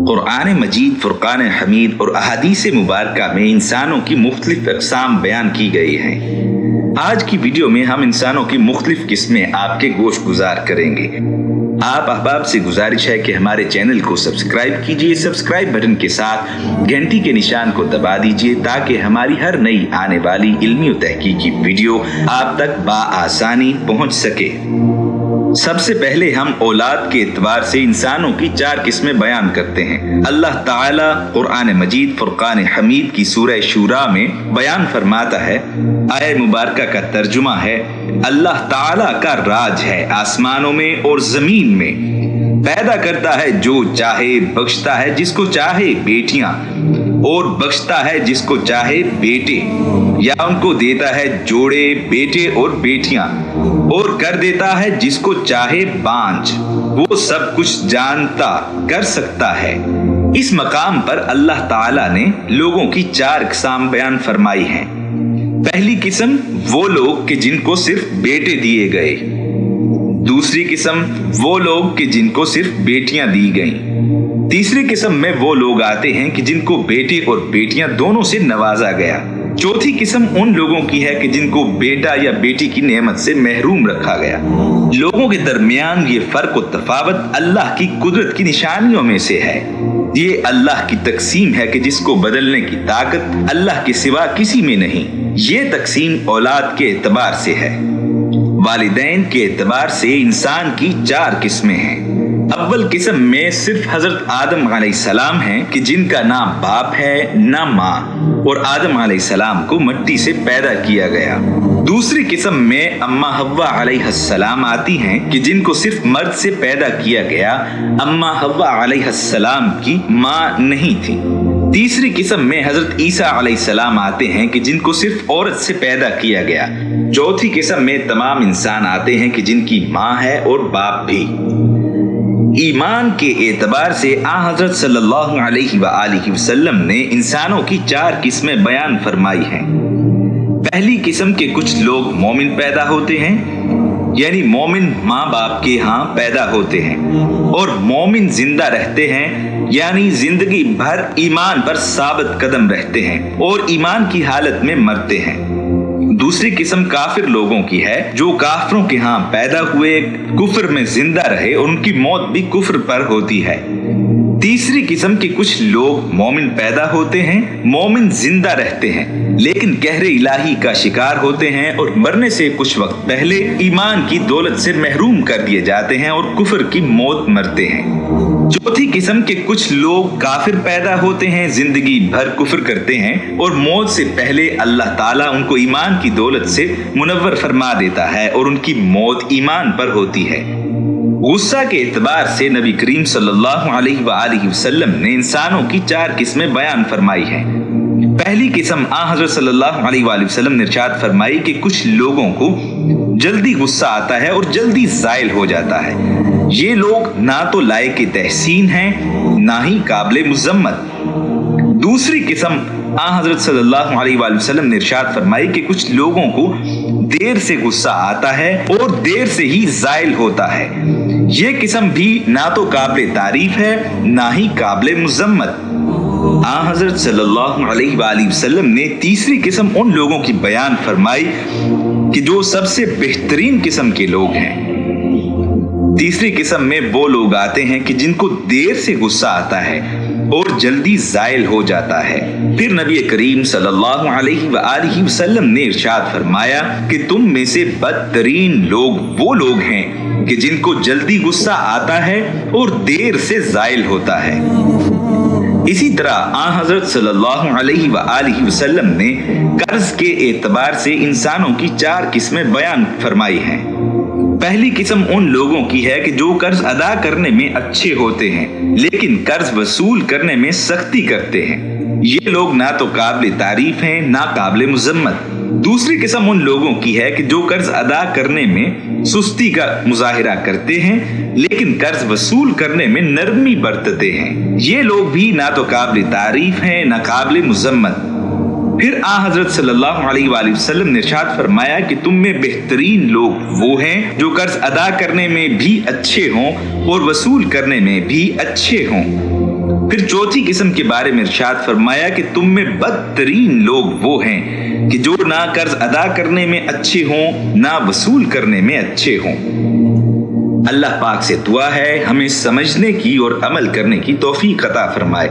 قرآن مجید، فرقان حمید اور احادیث مبارکہ میں انسانوں کی مختلف اقسام بیان کی گئی ہیں۔ آج کی ویڈیو میں ہم انسانوں کی مختلف قسمیں آپ کے گوش گزار کریں گے۔ آپ احباب سے گزارش ہے کہ ہمارے چینل کو سبسکرائب کیجئے، سبسکرائب بٹن کے ساتھ گھنٹی کے نشان کو دبا دیجئے تاکہ ہماری ہر نئی آنے والی علمی و تحقیقی ویڈیو آپ تک بآسانی پہنچ سکے۔ سب سے پہلے ہم اولاد کے اعتبار سے انسانوں کی 4 قسمیں بیان کرتے ہیں۔ اللہ تعالیٰ قرآن مجید فرقان حمید کی سورہ شورى میں بیان فرماتا ہے، آیہ مبارکہ کا ترجمہ ہے، اللہ تعالیٰ کا راج ہے آسمانوں میں اور زمین میں، پیدا کرتا ہے جو چاہے، بخشتا ہے جس کو چاہے بیٹیاں اور بخشتا ہے جس کو چاہے بیٹے، یا ان کو دیتا ہے جوڑے بیٹے اور بیٹیاں، اور کر دیتا ہے جس کو چاہے بانجھ، وہ سب کچھ جانتا کر سکتا ہے۔ اس مقام پر اللہ تعالیٰ نے لوگوں کی 4 اقسام بیان فرمائی ہیں۔ پہلی قسم وہ لوگ کہ جن کو صرف بیٹے دیے گئے، دوسری قسم وہ لوگ کہ جن کو صرف بیٹیاں دی گئیں، تیسری قسم میں وہ لوگ آتے ہیں کہ جن کو بیٹے اور بیٹیاں دونوں سے نوازا گیا، چوتھی قسم ان لوگوں کی ہے کہ جن کو بیٹا یا بیٹی کی نعمت سے محروم رکھا گیا۔ لوگوں کے درمیان یہ فرق و تفاوت اللہ کی قدرت کی نشانیوں میں سے ہے۔ یہ اللہ کی تقسیم ہے کہ جس کو بدلنے کی طاقت اللہ کے سوا کسی میں نہیں۔ یہ تقسیم اولاد کے اعتبار سے ہے۔ والدین کے اعتبار سے انسان کی 4 قسمیں ہیں۔ اول قسم میں صرف حضرت آدم علیہ السلام ہیں کہ جن کا نہ باپ ہے نہ ماں، اور آدم علیہ السلام کو مٹی سے پیدا کیا گیا۔ دوسری قسم میں اماں حوا علیہ السلام آتی ہیں کہ جن کو صرف مرد سے پیدا کیا گیا، اماں حوا علیہ السلام کی ماں نہیں تھی۔ تیسری قسم میں حضرت عیسیٰ علیہ السلام آتے ہیں کہ جن کو صرف عورت سے پیدا کیا گیا۔ چوتھی قسم میں تمام انسان آتے ہیں کہ جن کی ماں ہے اور باپ بھی۔ ایمان کے اعتبار سے حضرت صلی اللہ علیہ وآلہ وسلم نے انسانوں کی 4 قسمیں بیان فرمائی ہیں۔ پہلی قسم کے کچھ لوگ مومن پیدا ہوتے ہیں، یعنی مومن ماں باپ کے ہاں پیدا ہوتے ہیں، اور مومن زندہ رہتے ہیں، یعنی زندگی بھر ایمان پر ثابت قدم رہتے ہیں اور ایمان کی حالت میں مرتے ہیں۔ دوسری قسم کافر لوگوں کی ہے جو کافروں کے ہاں پیدا ہوئے، کفر میں زندہ رہے اور ان کی موت بھی کفر پر ہوتی ہے۔ تیسری قسم کے کچھ لوگ مومن پیدا ہوتے ہیں، مومن زندہ رہتے ہیں، لیکن قہر الہی کا شکار ہوتے ہیں اور مرنے سے کچھ وقت پہلے ایمان کی دولت سے محروم کر دیے جاتے ہیں اور کفر کی موت مرتے ہیں۔ چوتھی قسم کے کچھ لوگ کافر پیدا ہوتے ہیں، زندگی بھر کفر کرتے ہیں اور موت سے پہلے اللہ تعالیٰ ان کو ایمان کی دولت سے منور فرما دیتا ہے اور ان کی موت ایمان پر ہوتی ہے۔ غصہ کے اعتبار سے نبی کریم صلی اللہ علیہ وآلہ وسلم نے انسانوں کی 4 قسمیں بیان فرمائی ہیں۔ پہلی قسم حضرت صلی اللہ علیہ وآلہ وسلم نے ارشاد فرمائی کہ کچھ لوگوں کو جلدی غصہ آتا ہے اور جلدی زائل ہو جاتا ہے۔ یہ لوگ نہ تو لائق تحسین ہیں نہ ہی قابل مذمت۔ دوسری قسم حضرت صلی اللہ علیہ وآلہ وسلم نے ارشاد فرمائی کہ کچھ لوگوں کو دیر سے غصہ آتا ہے اور دیر سے ہی زائل ہوتا ہے۔ یہ قسم بھی نہ تو قابل تعریف ہے نہ ہی قابل مذمت۔ حضرت صلی اللہ علیہ وآلہ وسلم نے تیسری قسم ان لوگوں کی بیان فرمائی کہ جو سب سے بہترین قسم کے لوگ ہیں۔ تیسری قسم میں وہ لوگ آتے ہیں کہ جن کو دیر سے غصہ آتا ہے اور جلدی زائل ہو جاتا ہے۔ پھر نبی کریم صلی اللہ علیہ وآلہ وسلم نے ارشاد فرمایا کہ تم میں سے بدترین لوگ وہ لوگ ہیں کہ جن کو جلدی غصہ آتا ہے اور دیر سے زائل ہوتا ہے۔ اسی طرح حضرت صلی اللہ علیہ وآلہ وسلم نے قرض کے اعتبار سے انسانوں کی 4 قسمیں بیان فرمائی ہیں۔ پہلی قسم ان لوگوں کی ہے کہ جو قرض ادا کرنے میں اچھے ہوتے ہیں لیکن قرض وصول کرنے میں سختی کرتے ہیں۔ یہ لوگ نہ تو قابل تعریف ہیں نہ قابل مذمت۔ دوسری قسم ان لوگوں کی ہے کہ جو قرض ادا کرنے میں سستی کا مظاہرہ کرتے ہیں لیکن قرض وصول کرنے میں نرمی برتتے ہیں۔ یہ لوگ بھی نہ تو قابل تعریف ہیں نہ قابل مذمت۔ پھر حضرت صلی اللہ علیہ وآلہ وسلم نے ارشاد فرمایا کہ تم میں بہترین لوگ وہ ہیں جو قرض ادا کرنے میں بھی اچھے ہوں اور وصول کرنے میں بھی اچھے ہوں۔ پھر چوتھی قسم کے بارے میں ارشاد فرمایا کہ تم میں بدترین لوگ وہ ہیں کہ جو نہ قرض ادا کرنے میں اچھے ہوں نہ وصول کرنے میں اچھے ہوں۔ اللہ پاک سے دعا ہے ہمیں سمجھنے کی اور عمل کرنے کی توفیق عطا فرمائے۔